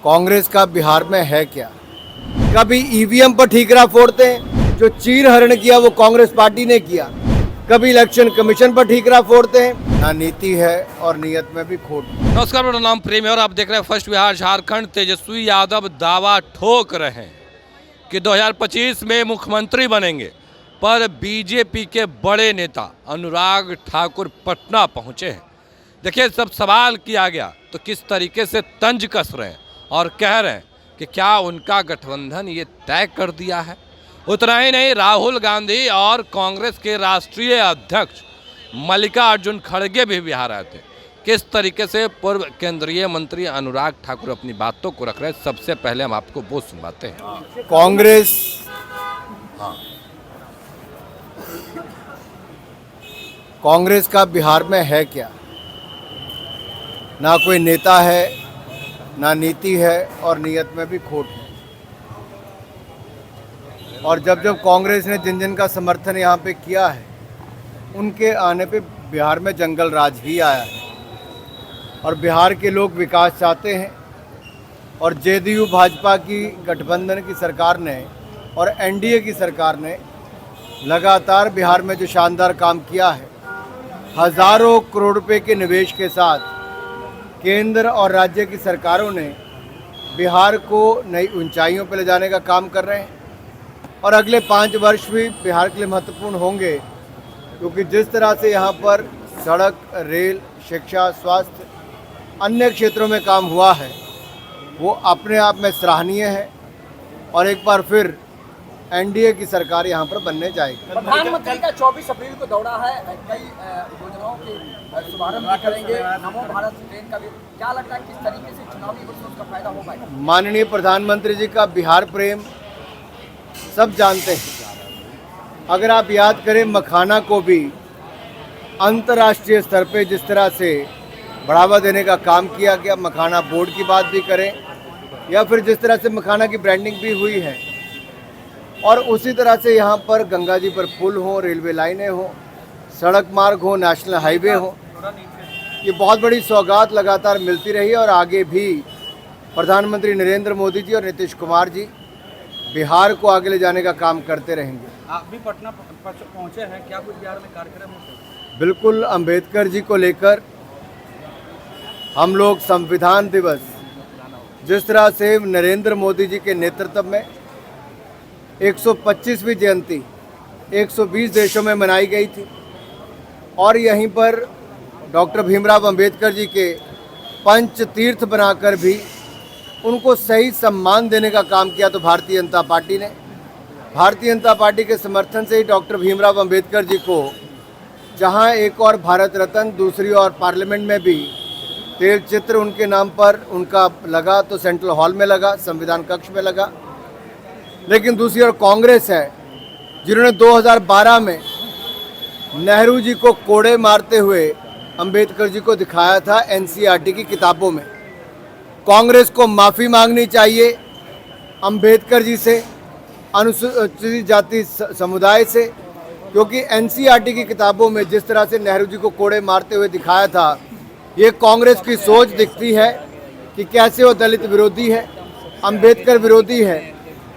कांग्रेस का बिहार में है क्या? कभी ईवीएम पर ठीकरा फोड़ते हैं, जो चीर हरण किया वो कांग्रेस पार्टी ने किया। कभी इलेक्शन कमीशन पर ठीकरा फोड़ते हैं। ना नीति है और नीयत में भी खोट। नमस्कार, मेरा नाम प्रेम है और आप देख रहे हैं फर्स्ट बिहार झारखंड। तेजस्वी यादव दावा ठोक रहे हैं कि 2025 में मुख्यमंत्री बनेंगे, पर बीजेपी के बड़े नेता अनुराग ठाकुर पटना पहुंचे हैं। देखिए, सब सवाल किया गया तो किस तरीके से तंज कस रहे हैं और कह रहे हैं कि क्या उनका गठबंधन ये तय कर दिया है। उतना ही नहीं, राहुल गांधी और कांग्रेस के राष्ट्रीय अध्यक्ष मल्लिकार्जुन खड़गे भी बिहार आए थे। किस तरीके से पूर्व केंद्रीय मंत्री अनुराग ठाकुर अपनी बातों को रख रहे हैं, सबसे पहले हम आपको वो सुनवाते हैं। कांग्रेस का बिहार में है क्या? ना कोई नेता है, ना नीति है और नीयत में भी खोट है। और जब जब कांग्रेस ने जिन जिन का समर्थन यहाँ पे किया है, उनके आने पे बिहार में जंगल राज ही आया है। और बिहार के लोग विकास चाहते हैं और जेडीयू भाजपा की गठबंधन की सरकार ने और एनडीए की सरकार ने लगातार बिहार में जो शानदार काम किया है, हज़ारों करोड़ रुपए के निवेश के साथ केंद्र और राज्य की सरकारों ने बिहार को नई ऊंचाइयों पर ले जाने का काम कर रहे हैं। और अगले 5 वर्ष भी बिहार के लिए महत्वपूर्ण होंगे, क्योंकि जिस तरह से यहाँ पर सड़क, रेल, शिक्षा, स्वास्थ्य, अन्य क्षेत्रों में काम हुआ है, वो अपने आप में सराहनीय है। और एक बार फिर एनडीए की सरकार यहाँ पर बनने जाएगी। प्रधानमंत्री का 24 अप्रैल को दौरा है, कई योजनाओं के शुभारंभ भी करेंगे, नमो भारत ट्रेन का भी। क्या लगता है किस तरीके से चुनावी वर्ष में उसका फायदा हो पाएगा? माननीय प्रधानमंत्री जी का बिहार प्रेम सब जानते हैं। अगर आप याद करें, मखाना को भी अंतर्राष्ट्रीय स्तर पे जिस तरह से बढ़ावा देने का काम किया गया, मखाना बोर्ड की बात भी करें या फिर जिस तरह से मखाना की ब्रांडिंग भी हुई है, और उसी तरह से यहाँ पर गंगा जी पर पुल हो, रेलवे लाइनें हो, सड़क मार्ग हो, नेशनल हाईवे हो, ये बहुत बड़ी सौगात लगातार मिलती रही। और आगे भी प्रधानमंत्री नरेंद्र मोदी जी और नीतीश कुमार जी बिहार को आगे ले जाने का काम करते रहेंगे। आप भी पटना पहुंचे हैं, क्या कुछ बिहार में कार्यक्रम हो? बिल्कुल, अंबेडकर जी को लेकर हम लोग संविधान दिवस जिस तरह से नरेंद्र मोदी जी के नेतृत्व में 125वीं जयंती 120 देशों में मनाई गई थी, और यहीं पर डॉक्टर भीमराव अंबेडकर जी के पंच तीर्थ बनाकर भी उनको सही सम्मान देने का काम किया। तो भारतीय जनता पार्टी ने, भारतीय जनता पार्टी के समर्थन से ही डॉक्टर भीमराव अंबेडकर जी को जहां एक और भारत रत्न, दूसरी और पार्लियामेंट में भी तेल चित्र उनके नाम पर उनका लगा, तो सेंट्रल हॉल में लगा, संविधान कक्ष में लगा। लेकिन दूसरी ओर कांग्रेस है, जिन्होंने 2012 में नेहरू जी को कोड़े मारते हुए अंबेडकर जी को दिखाया था एनसीईआरटी की किताबों में। कांग्रेस को माफ़ी मांगनी चाहिए अंबेडकर जी से, अनुसूचित जाति समुदाय से, क्योंकि एनसीईआरटी की किताबों में जिस तरह से नेहरू जी को कोड़े मारते हुए दिखाया था, ये कांग्रेस की सोच दिखती है कि कैसे वो दलित विरोधी है, अंबेडकर विरोधी है।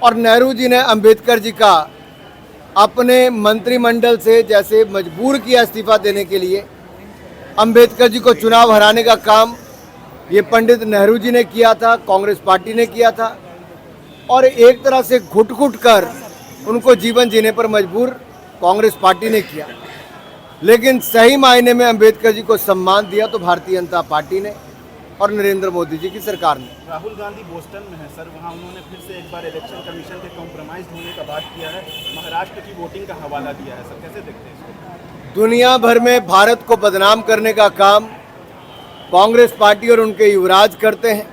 और नेहरू जी ने अंबेडकर जी का अपने मंत्रिमंडल से जैसे मजबूर किया इस्तीफा देने के लिए, अंबेडकर जी को चुनाव हराने का काम ये पंडित नेहरू जी ने किया था, कांग्रेस पार्टी ने किया था। और एक तरह से घुट-घुट कर उनको जीवन जीने पर मजबूर कांग्रेस पार्टी ने किया। लेकिन सही मायने में अंबेडकर जी को सम्मान दिया तो भारतीय जनता पार्टी ने और नरेंद्र मोदी जी की सरकार ने। राहुल गांधी बोस्टन में है सर, वहाँ उन्होंने फिर से एक बार इलेक्शन कमीशन के कॉम्प्रोमाइज होने का बात किया है, महाराष्ट्र की वोटिंग का हवाला दिया है सर, कैसे देखते हैं इसको? दुनिया भर में भारत को बदनाम करने का काम कांग्रेस पार्टी और उनके युवराज करते हैं।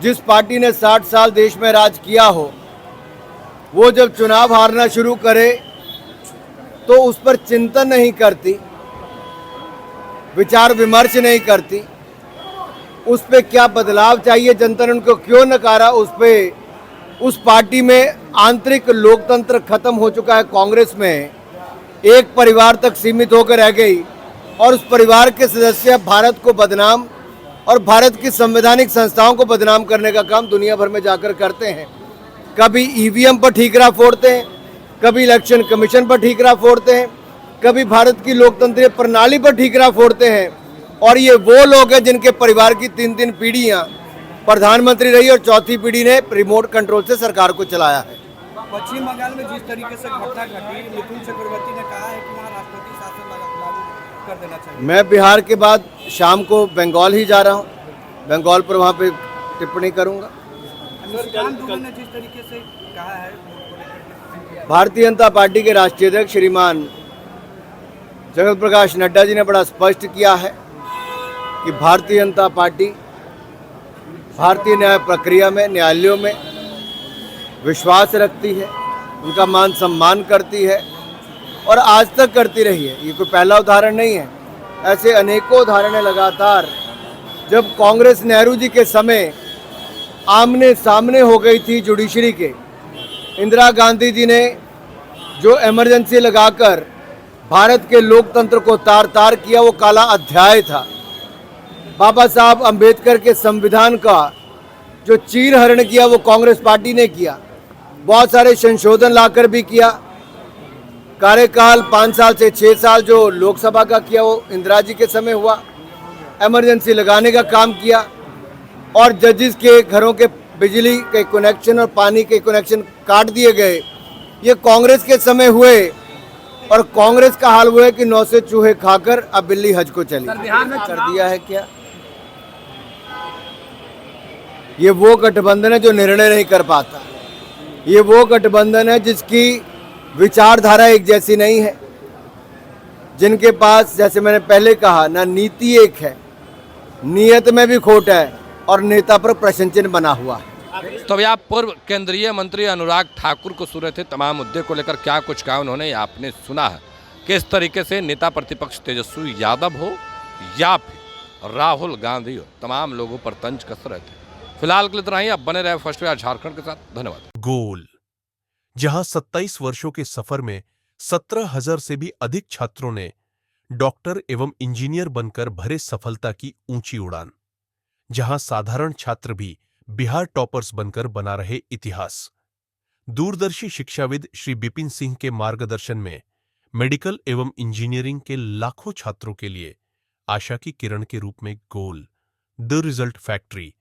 जिस पार्टी ने 60 साल देश में राज किया हो, वो जब चुनाव हारना शुरू करे तो उस पर चिंतन नहीं करती, विचार विमर्श नहीं करती, उस पे क्या बदलाव चाहिए, जनता ने उनको क्यों नकारा, उस पार्टी में आंतरिक लोकतंत्र खत्म हो चुका है। कांग्रेस में एक परिवार तक सीमित होकर रह गई और उस परिवार के सदस्य भारत को बदनाम और भारत की संवैधानिक संस्थाओं को बदनाम करने का काम दुनिया भर में जाकर करते हैं। कभी ईवीएम पर ठीकरा फोड़ते हैं, कभी इलेक्शन कमीशन पर ठीकरा फोड़ते हैं, कभी भारत की लोकतंत्रीय प्रणाली पर ठीकरा फोड़ते हैं। और ये वो लोग हैं जिनके परिवार की 3-3 पीढ़ियां प्रधानमंत्री रही और चौथी पीढ़ी ने रिमोट कंट्रोल से सरकार को चलाया है। पश्चिम बंगाल में जिस तरीके से घटना घटी, मिथुन चक्रवर्ती ने कहा है कि वहाँ राष्ट्रपति शासन लागू कर देना चाहिए। मैं बिहार के बाद शाम को बंगाल ही जा रहा हूँ, बंगाल पर वहाँ पे टिप्पणी करूँगा। निशिकांत दुबे ने जिस तरीके से कहा है, भारतीय जनता पार्टी के राष्ट्रीय अध्यक्ष श्रीमान जगत प्रकाश नड्डा जी ने बड़ा स्पष्ट किया है कि भारतीय जनता पार्टी भारतीय न्याय प्रक्रिया में, न्यायालयों में विश्वास रखती है, उनका मान सम्मान करती है और आज तक करती रही है। ये कोई पहला उदाहरण नहीं है, ऐसे अनेकों उदाहरण हैं लगातार। जब कांग्रेस नेहरू जी के समय आमने सामने हो गई थी जुडिशरी के, इंदिरा गांधी जी ने जो इमरजेंसी लगाकर भारत के लोकतंत्र को तार तार किया, वो काला अध्याय था। बाबा साहब अंबेडकर के संविधान का जो चीरहरण किया वो कांग्रेस पार्टी ने किया, बहुत सारे संशोधन लाकर भी किया। कार्यकाल 5 साल से 6 साल जो लोकसभा का किया वो इंदिरा जी के समय हुआ। इमरजेंसी लगाने का काम किया और जजेस के घरों के बिजली के कनेक्शन और पानी के कनेक्शन काट दिए गए, ये कांग्रेस के समय हुए। और कांग्रेस का हाल हुआ है कि 9 से चूहे खाकर अब बिल्ली हज को चली। कर दिया है क्या? ये वो गठबंधन है जो निर्णय नहीं कर पाता, ये वो गठबंधन है जिसकी विचारधारा एक जैसी नहीं है, जिनके पास, जैसे मैंने पहले कहा, ना नीति एक है, नीयत में भी खोट है और नेता पर प्रश्न चिन्ह बना हुआ है। तो अभी आप पूर्व केंद्रीय मंत्री अनुराग ठाकुर को सुन रहे थे, तमाम मुद्दे को लेकर क्या कुछ कहा उन्होंने, आपने सुना है किस तरीके से नेता प्रतिपक्ष तेजस्वी यादव हो या फिर राहुल गांधी हो, तमाम लोगों पर तंज कस रहे थे। फिलहाल के लिए इतना ही, आप बने रहे फर्स्ट वे झारखंड के साथ। धन्यवाद। गोल, जहां 27 वर्षों के सफर में 17,000 से भी अधिक छात्रों ने डॉक्टर एवं इंजीनियर बनकर भरे सफलता की ऊंची उड़ान, जहां साधारण छात्र भी बिहार टॉपर्स बनकर बना रहे इतिहास। दूरदर्शी शिक्षाविद श्री बिपिन सिंह के मार्गदर्शन में मेडिकल एवं इंजीनियरिंग के लाखों छात्रों के लिए आशा की किरण के रूप में गोल, द रिजल्ट फैक्ट्री।